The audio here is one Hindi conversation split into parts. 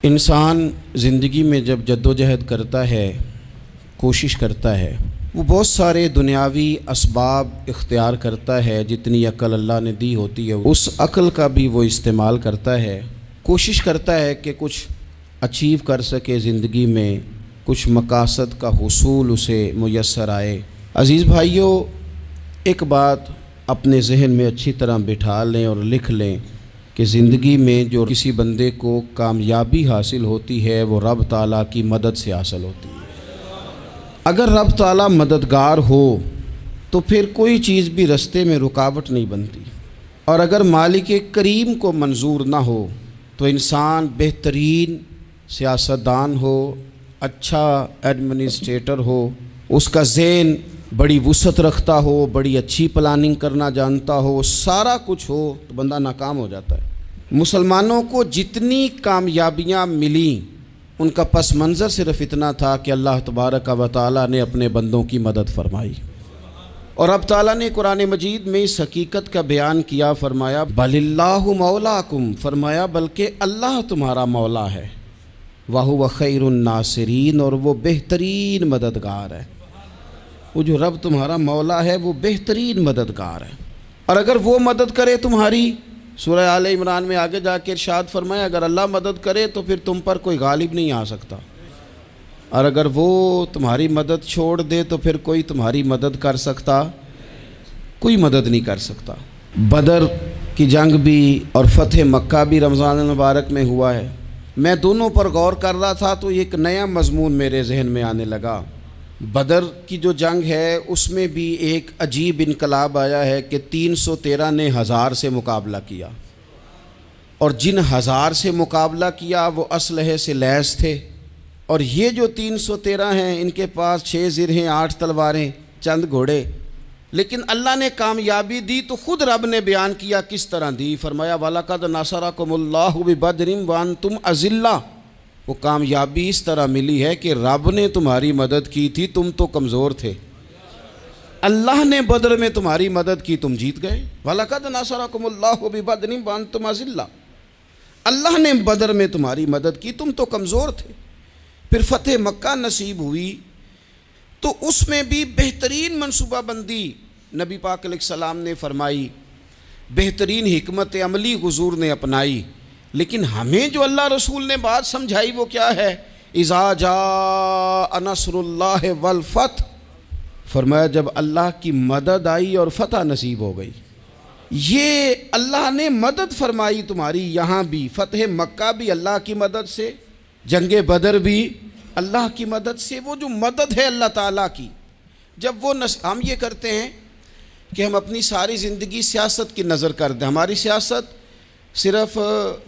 इंसान ज़िंदगी में जब जद्दोजहद करता है, कोशिश करता है, वो बहुत सारे दुनियावी असबाब इख्तियार करता है। जितनी अक्ल अल्लाह ने दी होती है उस अक्ल का भी वो इस्तेमाल करता है। कोशिश करता है कि कुछ अचीव कर सके ज़िंदगी में, कुछ मकासद का हुसूल उसे मुयस्सर आए। अज़ीज़ भाइयों, एक बात अपने जहन में अच्छी तरह बिठा लें और लिख लें कि ज़िंदगी में जो किसी बंदे को कामयाबी हासिल होती है वो रब ताला की मदद से हासिल होती है। अगर रब ताला मददगार हो तो फिर कोई चीज़ भी रास्ते में रुकावट नहीं बनती, और अगर मालिक करीम को मंजूर ना हो तो इंसान बेहतरीन सियासतदान हो, अच्छा एडमिनिस्ट्रेटर हो, उसका ज़हन बड़ी वुसअत रखता हो, बड़ी अच्छी प्लानिंग करना जानता हो, सारा कुछ हो, तो बंदा नाकाम हो जाता है। मुसलमानों को जितनी कामयाबियाँ मिली उनका पस मंज़र सिर्फ़ इतना था कि अल्लाह तबारक व तआला ने अपने बंदों की मदद फरमाई। और अब ताला ने कुरान मजीद में इस हकीकत का बयान किया, फरमाया बलिल्लाहु मौलाकुम, फरमाया बल्कि अल्लाह तुम्हारा मौला है, वहुव खैरुन नासिरीन, और वो बेहतरीन मददगार है। वो जो रब तुम्हारा मौला है वो बेहतरीन मददगार है। और अगर वो मदद करे तुम्हारी, सूरह आले इमरान में आगे जाके इरशाद फरमाया अगर अल्लाह मदद करे तो फिर तुम पर कोई गालिब नहीं आ सकता, और अगर वो तुम्हारी मदद छोड़ दे तो फिर कोई तुम्हारी मदद कर सकता, कोई मदद नहीं कर सकता। बदर की जंग भी और फ़तह मक्का भी रमज़ान मुबारक में हुआ है। मैं दोनों पर गौर कर रहा था तो एक नया मजमून मेरे जहन में आने लगा। बदर की जो जंग है उसमें भी एक अजीब इनकलाब आया है कि 313 ने 1000 से मुकाबला किया, और जिन 1000 से मुकाबला किया वो असलहे से लैस थे, और ये जो 313 हैं इनके पास 6 ज़िरहें, 8 तलवारें, चंद घोड़े। लेकिन अल्लाह ने कामयाबी दी तो ख़ुद रब ने बयान किया किस तरह दी। फरमाया वलक़द नसरकुमुल्लाहु बिबदरिन व अंतुम अज़िल्ला। वो कामयाबी इस तरह मिली है कि रब ने तुम्हारी मदद की थी, तुम तो कमज़ोर थे, अल्लाह ने बदर में तुम्हारी मदद की, तुम जीत गए। वलक़द नसरकुमुल्लाहु बिबदरिन व अंतुम अज़िल्ला, अल्लाह ने बदर में तुम्हारी मदद की, तुम तो कमज़ोर थे। फिर फ़तह मक्का नसीब हुई तो उसमें भी बेहतरीन मनसूबाबंदी नबी पाक अलैहिस्सलाम ने फरमाई, बेहतरीन हिकमत अमली हुज़ूर ने अपनाई। लेकिन हमें जो अल्लाह रसूल ने बात समझाई वो क्या है, इज़ा जा नस्रुल्लाह वल फतह, फरमाया जब अल्लाह की मदद आई और फतह नसीब हो गई। ये अल्लाह ने मदद फरमाई तुम्हारी, यहाँ भी फ़तह मक्का भी अल्लाह की मदद से, जंगे बदर भी अल्लाह की मदद से। वो जो मदद है अल्लाह ताला की, जब वो हम ये करते हैं कि हम अपनी सारी ज़िंदगी सियासत की नज़र कर दें। हमारी सियासत सिर्फ़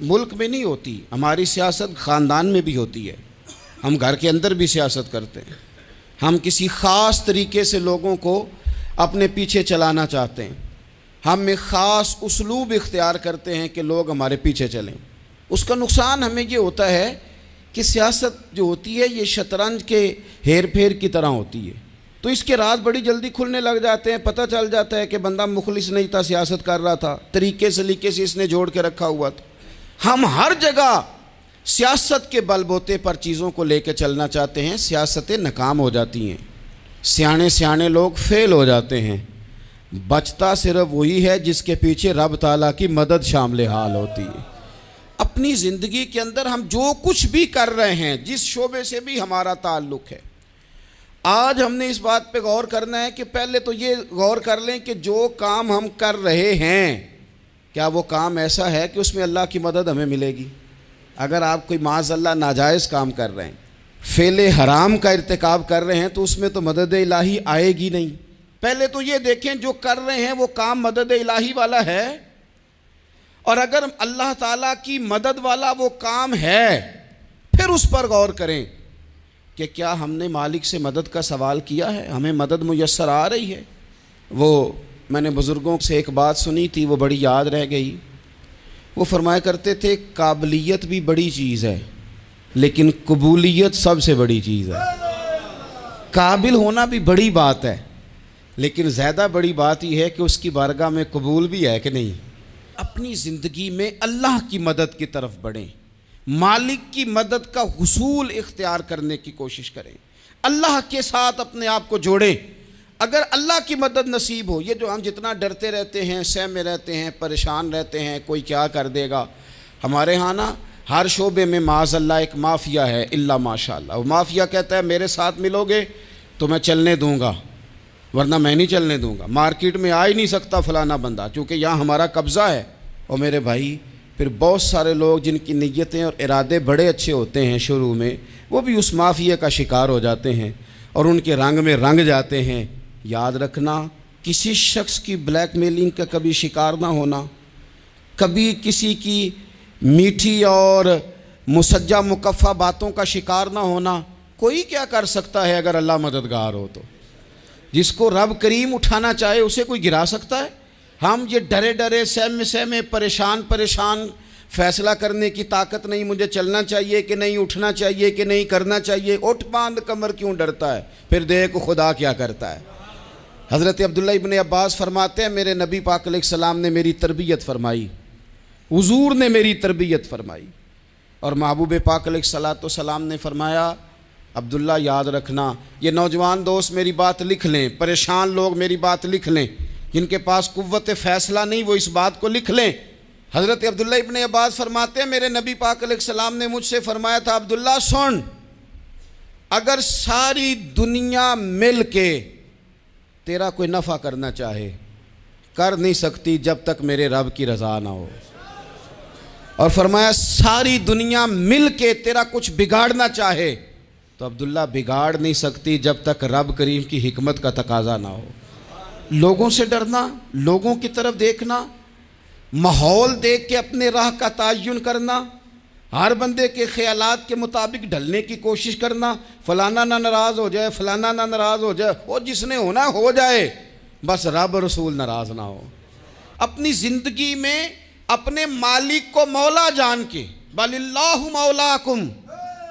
मुल्क में नहीं होती, हमारी सियासत ख़ानदान में भी होती है। हम घर के अंदर भी सियासत करते हैं। हम किसी ख़ास तरीके से लोगों को अपने पीछे चलाना चाहते हैं, हम एक ख़ास उसलूब इख्तियार करते हैं कि लोग हमारे पीछे चलें। उसका नुकसान हमें ये होता है कि सियासत जो होती है ये शतरंज के हेर फेर की तरह होती है, तो इसके राज बड़ी जल्दी खुलने लग जाते हैं। पता चल जाता है कि बंदा मुखलिस नहीं था, सियासत कर रहा था, तरीके सलीके से इसने जोड़ के रखा हुआ था। हम हर जगह सियासत के बलबूते पर चीज़ों को लेकर चलना चाहते हैं, सियासतें नाकाम हो जाती हैं, सियाने सियाने लोग फेल हो जाते हैं। बचता सिर्फ वही है जिसके पीछे रब ताला की मदद शामिल हाल होती है। अपनी ज़िंदगी के अंदर हम जो कुछ भी कर रहे हैं, जिस शोबे से भी हमारा ताल्लुक़ है, आज हमने इस बात पे गौर करना है कि पहले तो ये गौर कर लें कि जो काम हम कर रहे हैं क्या वो काम ऐसा है कि उसमें अल्लाह की मदद हमें मिलेगी। अगर आप कोई माज़अल्लाह नाजायज़ काम कर रहे हैं, फ़ेले हराम का इर्तिकाब कर रहे हैं, तो उसमें तो मदद इलाही आएगी नहीं। पहले तो ये देखें जो कर रहे हैं वो काम मदद इलाही वाला है, और अगर अल्लाह ताला की मदद वाला वो काम है फिर उस पर गौर करें कि क्या हमने मालिक से मदद का सवाल किया है, हमें मदद मुयस्सर आ रही है। वो मैंने बुज़ुर्गों से एक बात सुनी थी, वो बड़ी याद रह गई। वो फरमाया करते थे काबिलियत भी बड़ी चीज़ है लेकिन कबूलियत सबसे बड़ी चीज़ है। काबिल होना भी बड़ी बात है, लेकिन ज़्यादा बड़ी बात यह है कि उसकी बारगाह में कबूल भी है कि नहीं। अपनी ज़िंदगी में अल्लाह की मदद की तरफ बढ़ें। मालिक की मदद का हुसूल इख्तियार करने की कोशिश करें, अल्लाह के साथ अपने आप को जोड़ें। अगर अल्लाह की मदद नसीब हो, ये जो हम जितना डरते रहते हैं, सहमे रहते हैं, परेशान रहते हैं, कोई क्या कर देगा, हमारे यहाँ ना हर शोबे में माज़अल्लाह एक माफिया है, इल्ला माशाअल्लाह। वो माफिया कहता है मेरे साथ मिलोगे तो मैं चलने दूंगा, वरना मैं नहीं चलने दूंगा। मार्केट में आ ही नहीं सकता फलाना बंदा, चूँकि यहाँ हमारा कब्ज़ा है। और मेरे भाई, फिर बहुत सारे लोग जिनकी नीयतें और इरादे बड़े अच्छे होते हैं शुरू में, वो भी उस माफिया का शिकार हो जाते हैं और उनके रंग में रंग जाते हैं। याद रखना, किसी शख्स की ब्लैकमेलिंग का कभी शिकार ना होना, कभी किसी की मीठी और मुसज्जा मुकफ़ा बातों का शिकार ना होना। कोई क्या कर सकता है अगर अल्लाह मददगार हो तो? जिसको रब करीम उठाना चाहे उसे कोई गिरा सकता है? हम ये डरे डरे सहमे सहमे परेशान परेशान फ़ैसला करने की ताकत नहीं, मुझे चलना चाहिए कि नहीं, उठना चाहिए कि नहीं, करना चाहिए। उठ बांध कमर क्यों डरता है? फिर देख खुदा क्या करता है। हज़रत अब्दुल्ला इब्न अब्बास फरमाते हैं, मेरे नबी पाक अलैहिस्सलाम ने मेरी तरबियत फरमाई, हुजूर ने मेरी तरबियत फरमाई। और महबूब पाक अलैहिस्सलाम ने फरमाया, अब्दुल्ला याद रखना, ये नौजवान दोस्त मेरी बात लिख लें, परेशान लोग मेरी बात लिख लें, जिनके पास कुव्वत फ़ैसला नहीं वो इस बात को लिख लें। हज़रत अब्दुल्ला इब्न अब्बास फरमाते हैं, मेरे नबी पाक अलैहिस्सलाम ने मुझसे फरमाया था, अब्दुल्ला सुन, अगर सारी दुनिया मिल के तेरा कोई नफ़ा करना चाहे, कर नहीं सकती जब तक मेरे रब की रज़ा ना हो। और फरमाया सारी दुनिया मिल के तेरा कुछ बिगाड़ना चाहे तो अब्दुल्ला बिगाड़ नहीं सकती जब तक रब करीम की हिकमत का तकाजा ना हो। लोगों से डरना, लोगों की तरफ देखना, माहौल देख के अपने राह का तयन करना, हर बंदे के ख्यालात के मुताबिक ढलने की कोशिश करना, फलाना ना नाराज़ हो जाए, फलाना ना नाराज़ हो जाए, वो जिसने होना हो जाए, बस रब रसूल नाराज़ ना हो। अपनी ज़िंदगी में अपने मालिक को मौला जान के, बलिल्लाहु मौलाकुम,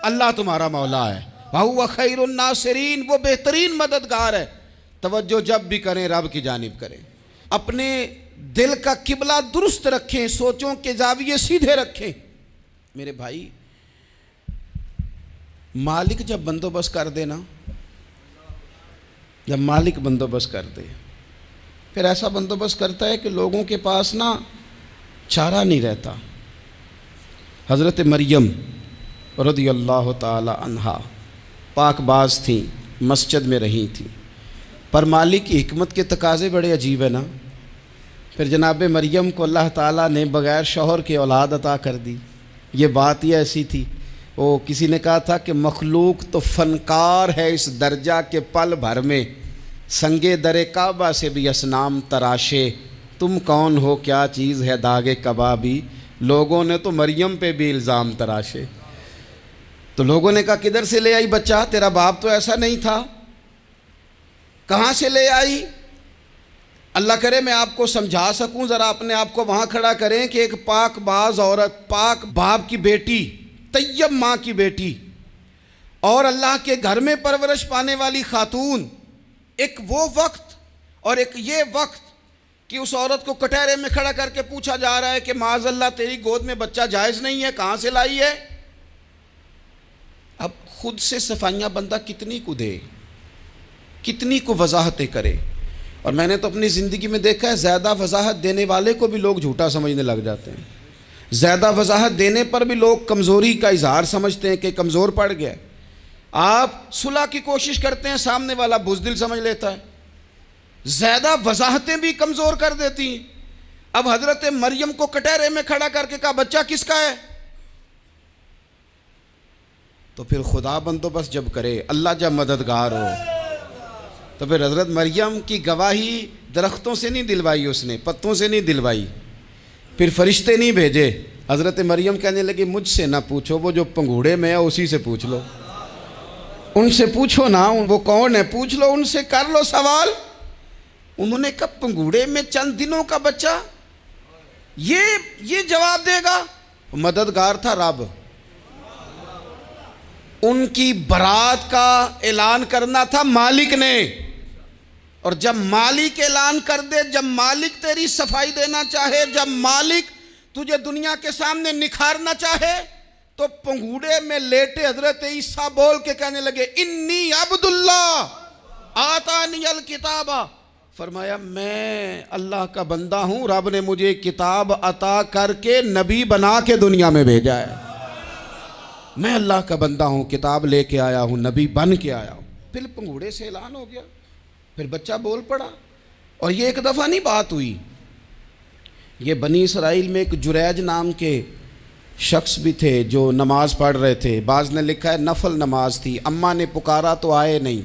अल्लाह तुम्हारा मौला है, वहुवा खैरुन नासिरीन, वो बेहतरीन मददगार है। तवज्जो जब भी करें रब की जानिब करें, अपने दिल का किबला दुरुस्त रखें, सोचों के जाविये सीधे रखें। मेरे भाई, मालिक जब बंदोबस्त कर दे ना, जब मालिक बंदोबस्त कर दे, फिर ऐसा बंदोबस्त करता है कि लोगों के पास ना चारा नहीं रहता। हज़रत मरियम रज़ियल्लाहु ताला अन्हा पाकबाज थी, मस्जिद में रही थी, पर मालिक की हिकमत के तकाज़े बड़े अजीब है ना। फिर जनाब मरियम को अल्लाह ताला ने बग़ैर शौहर के औलाद अता कर दी। ये बात ही ऐसी थी, वो किसी ने कहा था कि मखलूक तो फ़नकार है इस दर्जा के पल भर में, संगे दरे काबा से भी असनाम तराशे, तुम कौन हो क्या चीज़ है दागे कबाबी, लोगों ने तो मरियम पे भी इल्ज़ाम तराशे। तो लोगों ने कहा किधर से ले आई बच्चा, तेरा बाप तो ऐसा नहीं था, कहाँ से ले आई? अल्लाह करे मैं आपको समझा सकूं, ज़रा अपने आप को वहाँ खड़ा करें कि एक पाक बाज औरत, पाक बाप की बेटी, तैयब माँ की बेटी और अल्लाह के घर में परवरिश पाने वाली खातून, एक वो वक्त और एक ये वक्त कि उस औरत को कटहरे में खड़ा करके पूछा जा रहा है कि माज़अल्लाह तेरी गोद में बच्चा जायज़ नहीं है, कहाँ से लाई है? अब खुद से सफाइयाँ बंदा कितनी को दे, कितनी को वजाहतें करे। और मैंने तो अपनी ज़िंदगी में देखा है, ज़्यादा वजाहत देने वाले को भी लोग झूठा समझने लग जाते हैं। ज़्यादा वजाहत देने पर भी लोग कमज़ोरी का इजहार समझते हैं कि कमज़ोर पड़ गया। आप सुलह की कोशिश करते हैं, सामने वाला बुज़दिल समझ लेता है। ज़्यादा वजाहतें भी कमज़ोर कर देती हैं। अब हज़रत मरियम को कटहरे में खड़ा करके कहा बच्चा किसका है? तो फिर खुदा बंदोबस्त जब करे, अल्लाह जब मददगार हो, तो फिर हज़रत मरियम की गवाही दरख्तों से नहीं दिलवाई उसने, पत्तों से नहीं दिलवाई, फिर फरिश्ते नहीं भेजे। हज़रत मरियम कहने लगी मुझसे ना पूछो, वो जो पंगूड़े में है उसी से पूछ लो, उनसे पूछो ना, वो कौन है पूछ लो, उनसे कर लो सवाल। उन्होंने कहा पंगूड़े में चंद दिनों का बच्चा ये जवाब देगा? मददगार था रब। उनकी बरात का ऐलान करना था मालिक ने, और जब मालिक ऐलान कर दे, जब मालिक तेरी सफाई देना चाहे, जब मालिक तुझे दुनिया के सामने निखारना चाहे, तो पंगूड़े में लेटे हजरत ईसा बोल के कहने लगे, इन्नी अब्दुल्ला आतानी अल किताबा, फरमाया मैं अल्लाह का बंदा हूं, रब ने मुझे किताब अता करके नबी बना के दुनिया में भेजा है। मैं अल्लाह का बंदा हूं, किताब लेके आया हूं, नबी बन के आया हूं। फिर पंगूड़े से ऐलान हो गया, फिर बच्चा बोल पड़ा। और ये एक दफ़ा नहीं बात हुई, ये बनी इसराइल में एक जुरैज नाम के शख्स भी थे जो नमाज पढ़ रहे थे। बाज़ ने लिखा है नफल नमाज थी, अम्मा ने पुकारा तो आए नहीं,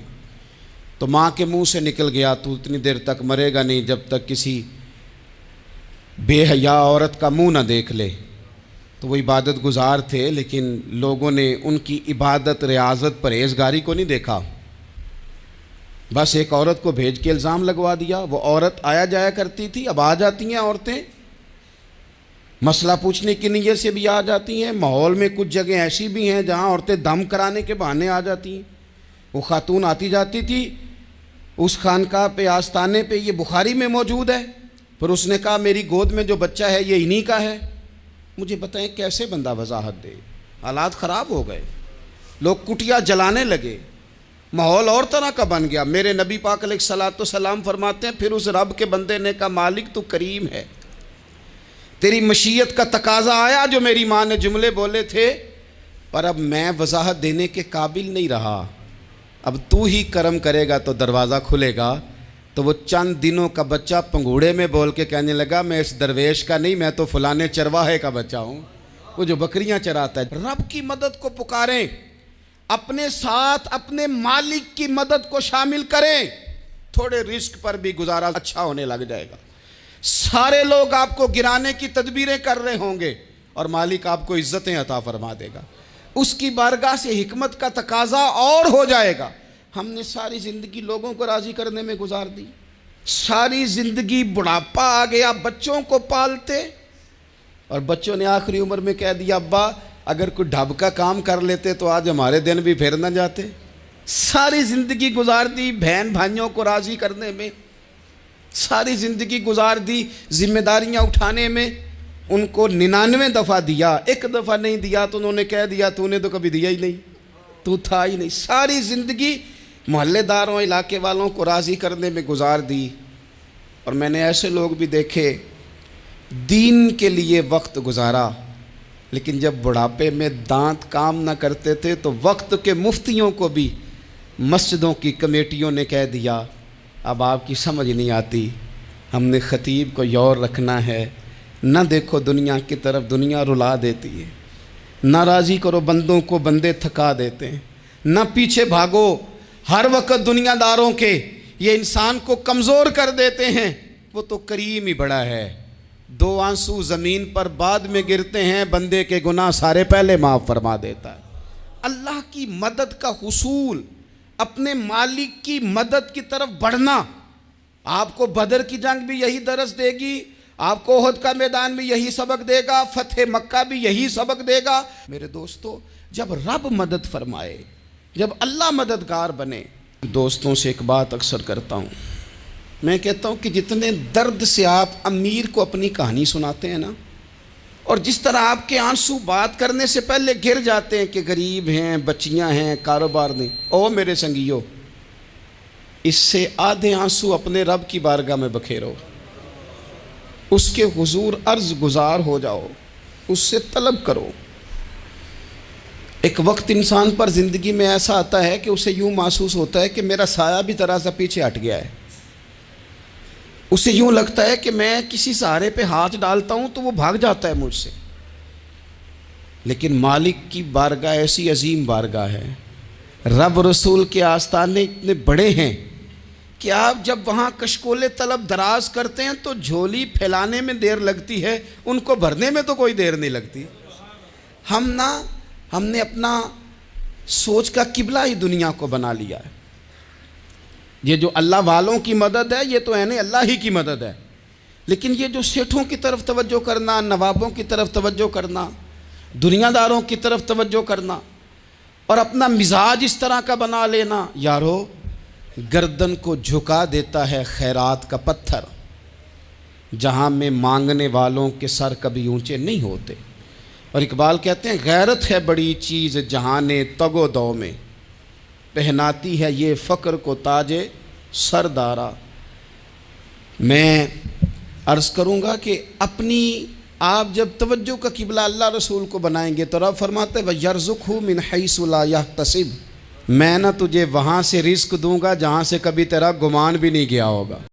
तो माँ के मुंह से निकल गया, तू इतनी देर तक मरेगा नहीं जब तक किसी बेहया औरत का मुंह ना देख ले। तो वो इबादत गुजार थे, लेकिन लोगों ने उनकी इबादत, रियाजत, परहेजगारी को नहीं देखा। बस एक औरत को भेज के इल्ज़ाम लगवा दिया। वो औरत आया जाया करती थी, अब आ जाती हैं औरतें, मसला पूछने की नीयत से भी आ जाती हैं। माहौल में कुछ जगह ऐसी भी हैं जहाँ औरतें दम कराने के बहाने आ जाती हैं। वो खातून आती जाती थी उस खानका पे, आस्ताने पे, ये बुखारी में मौजूद है, पर उसने कहा मेरी गोद में जो बच्चा है ये इन्हीं का है। मुझे बताएं कैसे बंदा वजाहत दे। हालात ख़राब हो गए, लोग कुटिया जलाने लगे, माहौल और तरह का बन गया। मेरे नबी पाक अलैहिस्सलाम फरमाते हैं, फिर उस रब के बंदे ने कहा मालिक तू करीम है, तेरी मशीयत का तकाजा आया जो मेरी माँ ने जुमले बोले थे, पर अब मैं वजाहत देने के काबिल नहीं रहा, अब तू ही करम करेगा तो दरवाज़ा खुलेगा। तो वो चंद दिनों का बच्चा पंगूड़े में बोल के कहने लगा मैं इस दरवेश का नहीं, मैं तो फलाने चरवाहे का बच्चा हूँ, वो जो बकरियाँ चराता है। रब की मदद को पुकारें, अपने साथ अपने मालिक की मदद को शामिल करें, थोड़े रिस्क पर भी गुजारा अच्छा होने लग जाएगा। सारे लोग आपको गिराने की तदबीरें कर रहे होंगे और मालिक आपको इज्जतें अता फरमा देगा, उसकी बारगाह से हिकमत का तकाजा और हो जाएगा। हमने सारी ज़िंदगी लोगों को राज़ी करने में गुजार दी, सारी ज़िंदगी बुढ़ापा आ गया बच्चों को पालते, और बच्चों ने आखिरी उम्र में कह दिया अब्बा अगर कोई ढब का काम कर लेते तो आज हमारे दिन भी फिर न जाते। सारी ज़िंदगी गुजार दी बहन भाइयों को राज़ी करने में, सारी ज़िंदगी गुजार दी जिम्मेदारियां उठाने में। उनको 99 दफ़ा दिया, एक दफ़ा नहीं दिया तो उन्होंने कह दिया तूने तो कभी दिया ही नहीं, तू था ही नहीं। सारी ज़िंदगी मोहल्लेदारों, इलाके वालों को राज़ी करने में गुजार दी। और मैंने ऐसे लोग भी देखे दीन के लिए वक्त गुजारा, लेकिन जब बुढ़ापे में दांत काम ना करते थे तो वक्त के मुफ्तियों को भी मस्जिदों की कमेटियों ने कह दिया अब आपकी समझ नहीं आती, हमने ख़तीब को यौर रखना है, न देखो दुनिया की तरफ, दुनिया रुला देती है, न राज़ी करो बंदों को, बंदे थका देते हैं, न पीछे भागो हर वक्त दुनियादारों के, ये इंसान को कमज़ोर कर देते हैं। वो तो करीम ही बड़ा है, 2 आंसू ज़मीन पर बाद में गिरते हैं, बंदे के गुनाह सारे पहले माफ़ फरमा देता है। अल्लाह की मदद का हुसूल, अपने मालिक की मदद की तरफ बढ़ना, आपको बदर की जंग भी यही दरस देगी, आपको ओहद का मैदान भी यही सबक देगा, फतेह मक्का भी यही सबक देगा। मेरे दोस्तों, जब रब मदद फरमाए, जब अल्लाह मददगार बने। दोस्तों से एक बात अक्सर करता हूँ, मैं कहता हूँ कि जितने दर्द से आप अमीर को अपनी कहानी सुनाते हैं ना, और जिस तरह आपके आंसू बात करने से पहले गिर जाते हैं कि गरीब हैं, बच्चियां हैं, कारोबार नहीं, ओ मेरे संगियों, इससे आधे आंसू अपने रब की बारगाह में बखेरो, उसके हुजूर अर्ज गुजार हो जाओ, उससे तलब करो। एक वक्त इंसान पर ज़िंदगी में ऐसा आता है कि उसे यूँ महसूस होता है कि मेरा साया भी ज़रा सा पीछे हट गया है, उसे यूँ लगता है कि मैं किसी सहारे पे हाथ डालता हूँ तो वो भाग जाता है मुझसे। लेकिन मालिक की बारगाह ऐसी अजीम बारगाह है, रब रसूल के आस्ताने इतने बड़े हैं कि आप जब वहाँ कशकोले तलब दराज करते हैं तो झोली फैलाने में देर लगती है, उनको भरने में तो कोई देर नहीं लगती। हमने अपना सोच का किबला ही दुनिया को बना लिया है। ये जो अल्लाह वालों की मदद है ये तो है नहीं, अल्लाह ही की मदद है, लेकिन ये जो सेठों की तरफ तवज्जो करना, नवाबों की तरफ तवज्जो करना, दुनियादारों की तरफ तवज्जो करना और अपना मिजाज इस तरह का बना लेना, यारो गर्दन को झुका देता है खैरात का पत्थर, जहाँ में मांगने वालों के सर कभी ऊंचे नहीं होते। और इकबाल कहते हैं गैरत है बड़ी चीज़ जहाने तगो दो में, पहनाती है ये फ़क्र को ताजे सरदारा। मैं अर्ज़ करूँगा कि अपनी आप जब तवज्जो का किबला अल्लाह रसूल को बनाएंगे तो रब फरमाते व यर्ज़ुक़हु मिन हैसु ला यहतसिब, मैं ना तुझे वहाँ से रिस्क दूँगा जहाँ से कभी तेरा गुमान भी नहीं गया होगा।